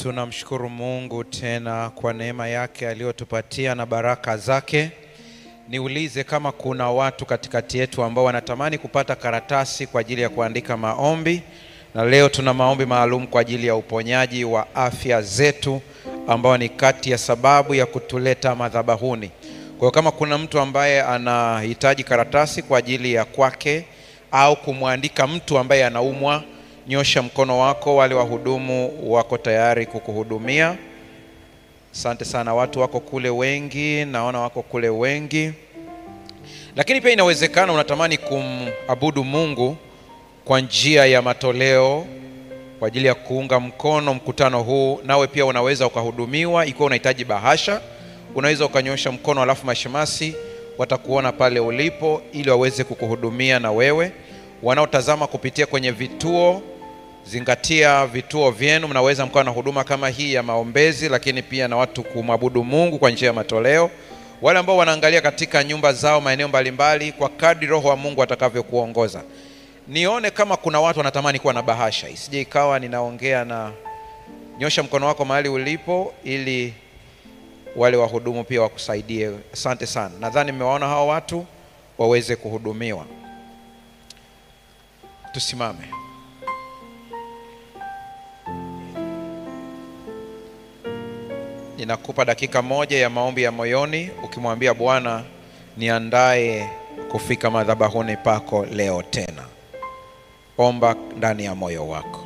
Tunamshukuru Mungu tena kwa neema yake aliyotupatia na baraka zake. Niulize kama kuna watu katikati yetu ambao wanatamani kupata karatasi kwa ajili ya kuandika maombi. Na leo tuna maombi maalum kwa ajili ya uponyaji wa afya zetu ambao ni kati ya sababu ya kutuleta madhabahuni. Kwa hiyo kama kuna mtu ambaye anahitaji karatasi kwa ajili ya kwake au kumwandika mtu ambaye anaumwa, nyosha mkono wako, wale wahudumu wako tayari kukuhudumia. Asante sana, watu wako kule wengi, naona wako kule wengi. Lakini pia inawezekana unatamani kumabudu Mungu kwa njia ya matoleo kwa ajili ya kuunga mkono mkutano huu. Nawe pia unaweza ukahudumiwa. Ikiwa unahitaji bahasha, unaweza ukanyosha mkono, alafu mashemasi watakuona pale ulipo ili waweze kukuhudumia. Na wewe wanaotazama kupitia kwenye vituo, zingatia vituo vyenu, mnaweza mkawa na huduma kama hii ya maombezi, lakini pia na watu kumwabudu Mungu kwa njia ya matoleo. Wale ambao wanaangalia katika nyumba zao maeneo mbalimbali, kwa kadri Roho wa Mungu atakavyokuongoza. Nione kama kuna watu wanatamani kuwa na bahasha. Isije ikawa ninaongea na nyosha mkono wako mahali ulipo ili wale wahudumu pia wakusaidie. Asante sana. Nadhani mmewaona hao watu waweze kuhudumiwa. Tusimame. Ninakupa dakika moja ya maombi ya moyoni ukimwambia Bwana, niandae kufika madhabahuni pako leo tena. Omba ndani ya moyo wako.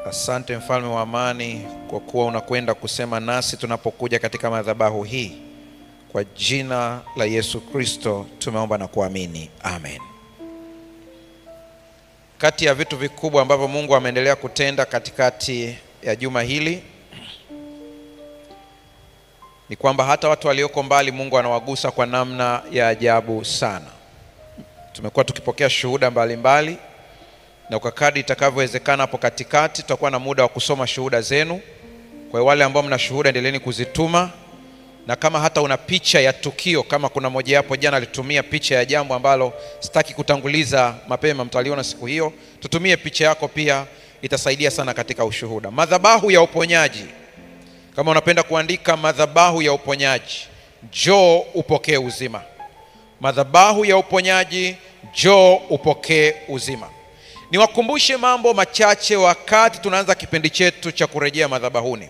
Asante Mfalme wa amani kwa kuwa unakwenda kusema nasi tunapokuja katika madhabahu hii. Kwa jina la Yesu Kristo tumeomba na kuamini. Amen. Kati ya vitu vikubwa ambavyo Mungu ameendelea kutenda katikati ya juma hili ni kwamba hata watu walioko mbali Mungu anawagusa kwa namna ya ajabu sana. Tumekuwa tukipokea shuhuda mbalimbali, na kwa kadri itakavyowezekana hapo katikati tutakuwa na muda wa kusoma shuhuda zenu. Kwa wale ambao mna shuhuda, endeleeni kuzituma. Na kama hata una picha ya tukio, kama kuna mmoja hapo jana alitumia picha ya jambo ambalo sitaki kutanguliza mapema, mtaliona siku hiyo, tutumie picha yako pia, itasaidia sana katika ushuhuda. Madhabahu ya uponyaji. Kama unapenda kuandika madhabahu ya uponyaji, njoo upokee uzima. Madhabahu ya uponyaji, njoo upokee uzima. Niwakumbushe mambo machache wakati tunaanza kipindi chetu cha kurejea madhabahuni.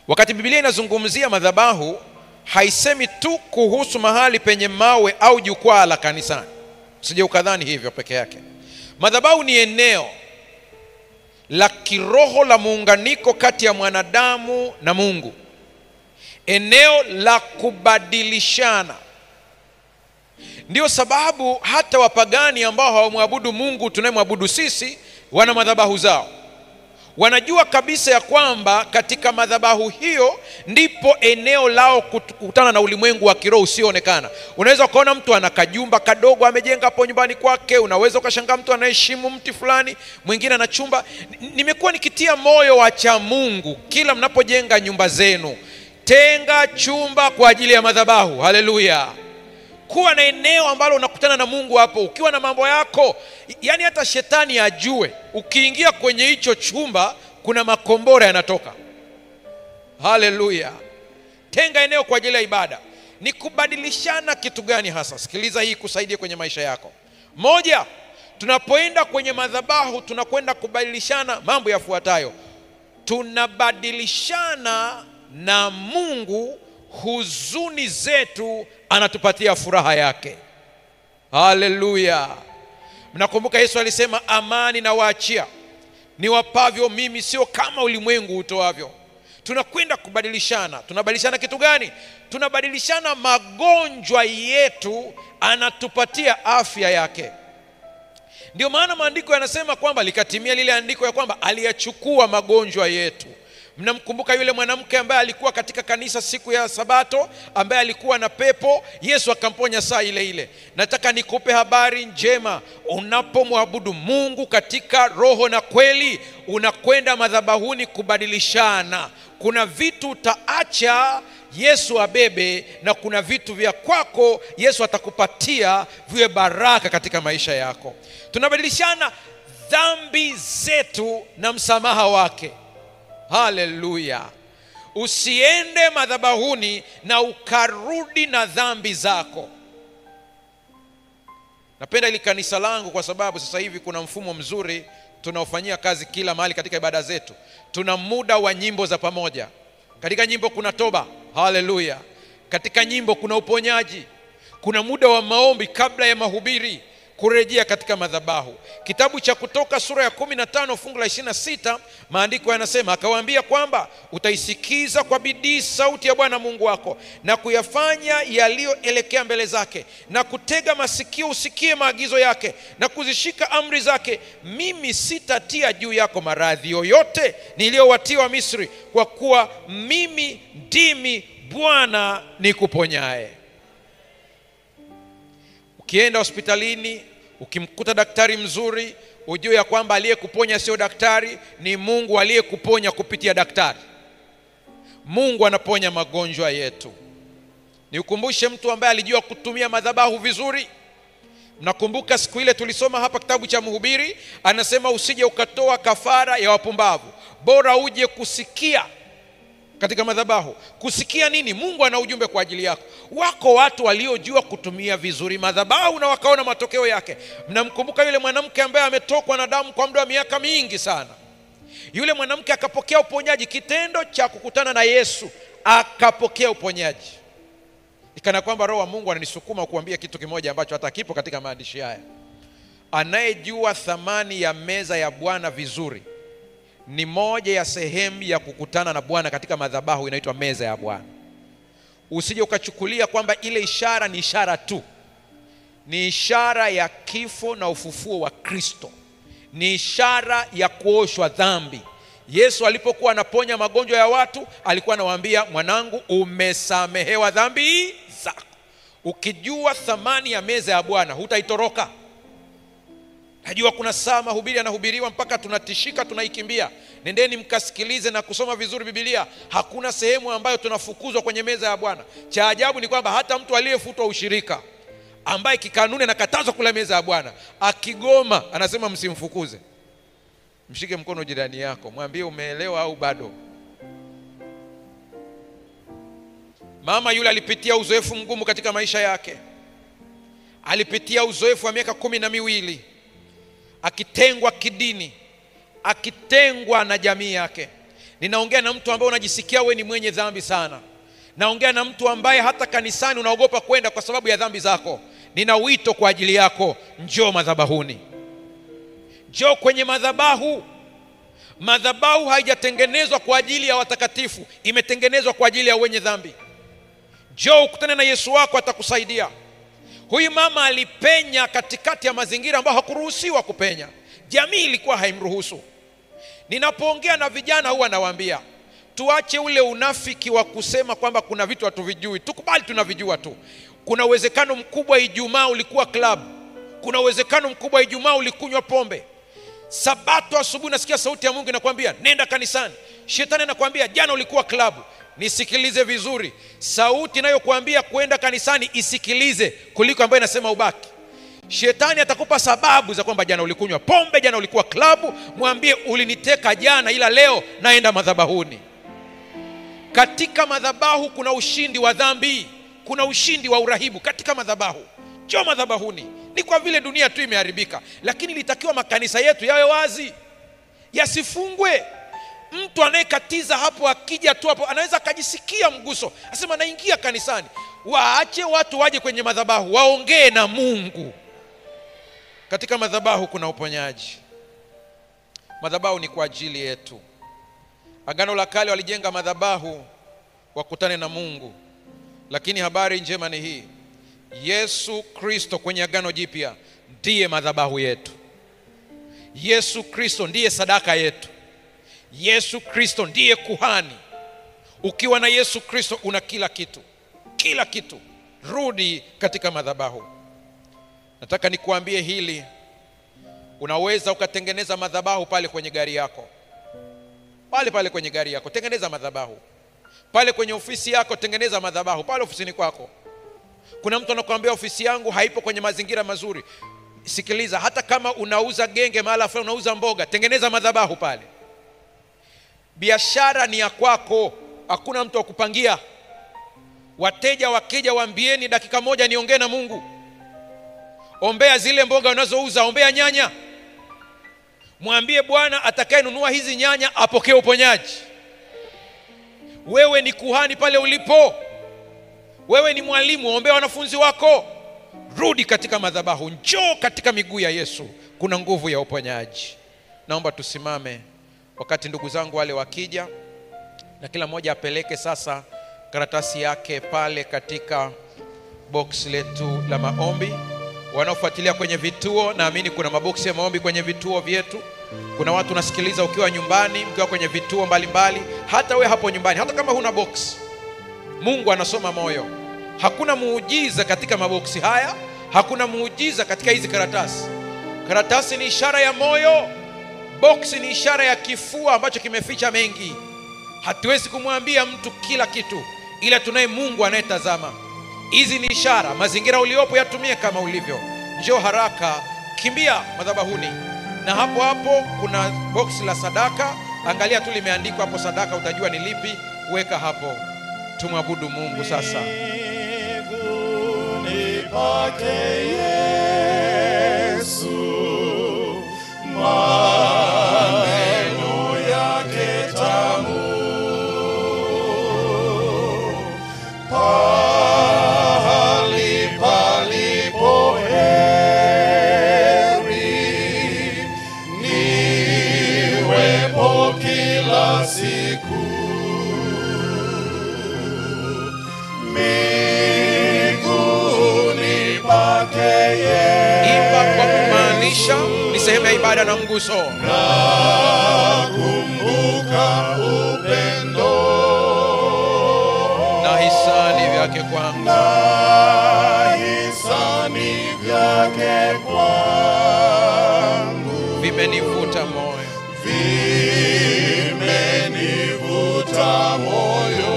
Wakati Biblia inazungumzia madhabahu, haisemi tu kuhusu mahali penye mawe au jukwaa la kanisani. Usije ukadhani hivyo peke yake. Madhabahu ni eneo la kiroho la muunganiko kati ya mwanadamu na Mungu. Eneo la kubadilishana. Ndio sababu hata wapagani ambao hawamwabudu Mungu tunayemwabudu sisi wana madhabahu zao. Wanajua kabisa ya kwamba katika madhabahu hiyo ndipo eneo lao kukutana na ulimwengu wa kiroho usioonekana. Unaweza kuona mtu ana kajumba kadogo amejenga hapo nyumbani kwake, unaweza ukashangaa mtu anaheshimu mti fulani, mwingine ana chumba. Nimekuwa nikitia moyo wacha Mungu, kila mnapojenga nyumba zenu, tenga chumba kwa ajili ya madhabahu. Haleluya. Kuwa na eneo ambalo unakutana na Mungu hapo. Ukiwa na mambo yako, yani hata shetani ajue, ukiingia kwenye hicho chumba kuna makombora yanatoka. Haleluya. Tenga eneo kwa ajili ya ibada. Ni kubadilishana kitu gani hasa? Sikiliza hii kusaidie kwenye maisha yako. Moja, tunapoenda kwenye madhabahu tunakwenda kubadilishana mambo yafuatayo. Tunabadilishana na Mungu huzuni zetu, anatupatia furaha yake. Haleluya. Mnakumbuka Yesu alisema, amani na waachia, ni wapavyo mimi, sio kama ulimwengu utoavyo. Tunakwenda kubadilishana. Tunabadilishana kitu gani? Tunabadilishana magonjwa yetu, anatupatia afya yake. Ndio maana maandiko yanasema kwamba likatimia lile andiko ya kwamba aliyachukua magonjwa yetu. Mnamkumbuka yule mwanamke ambaye alikuwa katika kanisa siku ya Sabato, ambaye alikuwa na pepo, Yesu akamponya saa ile ile. Nataka nikupe habari njema. Unapomwabudu Mungu katika roho na kweli, unakwenda madhabahuni kubadilishana. Kuna vitu utaacha Yesu abebe, na kuna vitu vya kwako Yesu atakupatia viwe baraka katika maisha yako. Tunabadilishana dhambi zetu na msamaha wake. Haleluya. Usiende madhabahuni na ukarudi na dhambi zako. Napenda ili kanisa langu kwa sababu sasa hivi kuna mfumo mzuri tunaofanyia kazi kila mahali katika ibada zetu. Tuna muda wa nyimbo za pamoja. Katika nyimbo kuna toba. Haleluya. Katika nyimbo kuna uponyaji. Kuna muda wa maombi kabla ya mahubiri, kurejea katika madhabahu. Kitabu cha Kutoka sura ya 15 fungu la 26, maandiko yanasema, akawaambia kwamba utaisikiza kwa bidii sauti ya Bwana Mungu wako na kuyafanya yaliyoelekea mbele zake, na kutega masikio usikie maagizo yake na kuzishika amri zake. Mimi sitatia juu yako maradhi yoyote niliyowatia wa Misri, kwa kuwa mimi ndimi Bwana nikuponyaye. Ukienda hospitalini ukimkuta daktari mzuri, ujue ya kwamba aliyekuponya sio daktari, ni Mungu aliyekuponya kupitia daktari. Mungu anaponya magonjwa yetu. Niukumbushe mtu ambaye alijua kutumia madhabahu vizuri. Mnakumbuka siku ile tulisoma hapa kitabu cha Mhubiri, anasema usije ukatoa kafara ya wapumbavu, bora uje kusikia katika madhabahu. Kusikia nini? Mungu ana ujumbe kwa ajili yako. Wako watu waliojua kutumia vizuri madhabahu na wakaona matokeo yake. Mnamkumbuka yule mwanamke ambaye ametokwa na damu kwa muda wa miaka mingi sana. Yule mwanamke akapokea uponyaji, kitendo cha kukutana na Yesu akapokea uponyaji. Ikana kwamba Roho wa Mungu ananisukuma kuambia kitu kimoja ambacho hata kipo katika maandishi haya. Anayejua thamani ya meza ya Bwana vizuri, ni moja ya sehemu ya kukutana na Bwana katika madhabahu, inaitwa meza ya Bwana. Usije ukachukulia kwamba ile ishara ni ishara tu. Ni ishara ya kifo na ufufuo wa Kristo. Ni ishara ya kuoshwa dhambi. Yesu alipokuwa anaponya magonjwa ya watu, alikuwa anawaambia, mwanangu, umesamehewa dhambi zako. Ukijua thamani ya meza ya Bwana, hutaitoroka. Najua kuna saa mahubiri yanahubiriwa mpaka tunatishika, tunaikimbia. Nendeni mkasikilize na kusoma vizuri Biblia. Hakuna sehemu ambayo tunafukuzwa kwenye meza ya Bwana. Cha ajabu ni kwamba hata mtu aliyefutwa ushirika, ambaye kikanuni anakatazwa kula meza ya Bwana, akigoma anasema msimfukuze. Mshike mkono jirani yako, mwambie umeelewa au bado. Mama yule alipitia uzoefu mgumu katika maisha yake. Alipitia uzoefu wa miaka 12, akitengwa kidini, akitengwa na jamii yake. Ninaongea na mtu ambaye unajisikia wewe ni mwenye dhambi sana. Naongea na mtu ambaye hata kanisani unaogopa kwenda kwa sababu ya dhambi zako. Nina wito kwa ajili yako, njoo madhabahuni. Njoo kwenye madhabahu. Madhabahu haijatengenezwa kwa ajili ya watakatifu, imetengenezwa kwa ajili ya wenye dhambi. Njoo ukutane na Yesu wako, atakusaidia. Huyu mama alipenya katikati ya mazingira ambayo hakuruhusiwa kupenya. Jamii ilikuwa haimruhusu. Ninapoongea na vijana huwa nawaambia, tuache ule unafiki wa kusema kwamba kuna vitu hatuvijui. Tukubali tunavijua tu. Kuna uwezekano mkubwa Ijumaa ulikuwa club. Kuna uwezekano mkubwa Ijumaa ulikunywa pombe. Sabato asubuhi nasikia sauti ya Mungu inakwambia nenda kanisani. Shetani anakuambia jana ulikuwa club. Nisikilize vizuri. Sauti inayokuambia kwenda kanisani isikilize kuliko ambayo inasema ubaki. Shetani atakupa sababu za kwamba jana ulikunywa pombe, jana ulikuwa klabu. Mwambie uliniteka jana, ila leo naenda madhabahuni. Katika madhabahu kuna ushindi wa dhambi, kuna ushindi wa urahibu katika madhabahu. Njoo madhabahuni. Ni kwa vile dunia tu imeharibika, lakini litakiwa makanisa yetu yawe wazi, yasifungwe. Mtu anayekatiza hapo, akija tu hapo anaweza akajisikia mguso, asema naingia kanisani. Waache watu waje kwenye madhabahu, waongee na Mungu. Katika madhabahu kuna uponyaji. Madhabahu ni kwa ajili yetu. Agano la Kale walijenga madhabahu wakutane na Mungu. Lakini habari njema ni hii. Yesu Kristo kwenye Agano Jipya ndiye madhabahu yetu. Yesu Kristo ndiye sadaka yetu. Yesu Kristo ndiye kuhani. Ukiwa na Yesu Kristo una kila kitu. Kila kitu. Rudi katika madhabahu. Nataka nikuambie hili. Unaweza ukatengeneza madhabahu pale kwenye gari yako. Pale kwenye gari yako tengeneza madhabahu. Pale kwenye ofisi yako tengeneza madhabahu. Pale ofisini kwako kuna mtu anakuambia ofisi yangu haipo kwenye mazingira mazuri. Sikiliza, hata kama unauza genge mahali fulani, unauza mboga, tengeneza madhabahu pale. Biashara ni ya kwako, hakuna mtu akupangia. Wateja wakija waambieni dakika moja niongee na Mungu. Ombea zile mboga unazouza, ombea nyanya. Mwambie Bwana atakayenunua hizi nyanya apokee uponyaji. Wewe ni kuhani pale ulipo. Wewe ni mwalimu, ombea wanafunzi wako. Rudi katika madhabahu, njoo katika miguu ya Yesu. Kuna nguvu ya uponyaji. Naomba tusimame wakati ndugu zangu wale wakija, na kila mmoja apeleke sasa karatasi yake pale katika box letu la maombi. Wanaofuatilia kwenye vituo, naamini kuna maboksi ya maombi kwenye vituo vyetu. Kuna watu nasikiliza ukiwa nyumbani, mkiwa kwenye vituo mbalimbali. Hata we hapo nyumbani, hata kama huna box, Mungu anasoma moyo. Hakuna muujiza katika maboksi haya, hakuna muujiza katika hizi karatasi. Karatasi ni ishara ya moyo, boksi ni ishara ya kifua ambacho kimeficha mengi. Hatuwezi kumwambia mtu kila kitu, ila tunaye Mungu anayetazama. Hizi ni ishara, mazingira uliopo yatumie kama ulivyo. Njoo haraka, kimbia madhabahuni. Na hapo hapo kuna boksi la sadaka, angalia tu limeandikwa hapo sadaka, utajua ni lipi, weka hapo. Tumwabudu Mungu sasa. Nipake Yesu, maneno yake tamu, pahali palipo heri, niwepo kila siku. Imba kwa kumaanisha, ni sehemu ya ibada na mguso. Nakumbuka upendo na hisani vyake kwangu, na hisani vyake kwangu, vimenivuta moyo, vimenivuta moyo.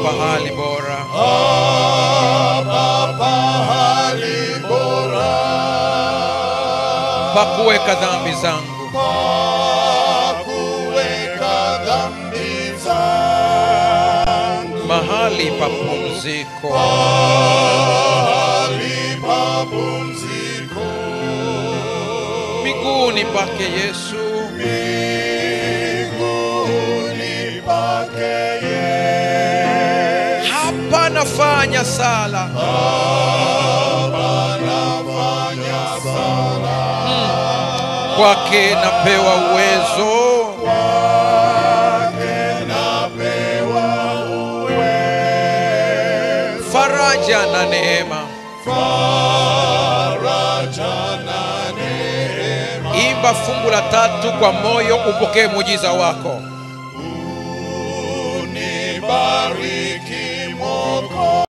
Pahali bora, hapa pahali bora, pakuweka dhambi zangu, pakuweka dhambi zangu, mahali pa pumziko, mahali pa pumziko, miguuni pake Yesu, miguuni pake Yesu. Hapa nafanya sala, hapa nafanya sala, kwake napewa uwezo, kwake napewa uwezo, faraja na neema, faraja na neema. Imba fungu la 3 kwa moyo, upokee muujiza wako. Unibariki Mwokozi.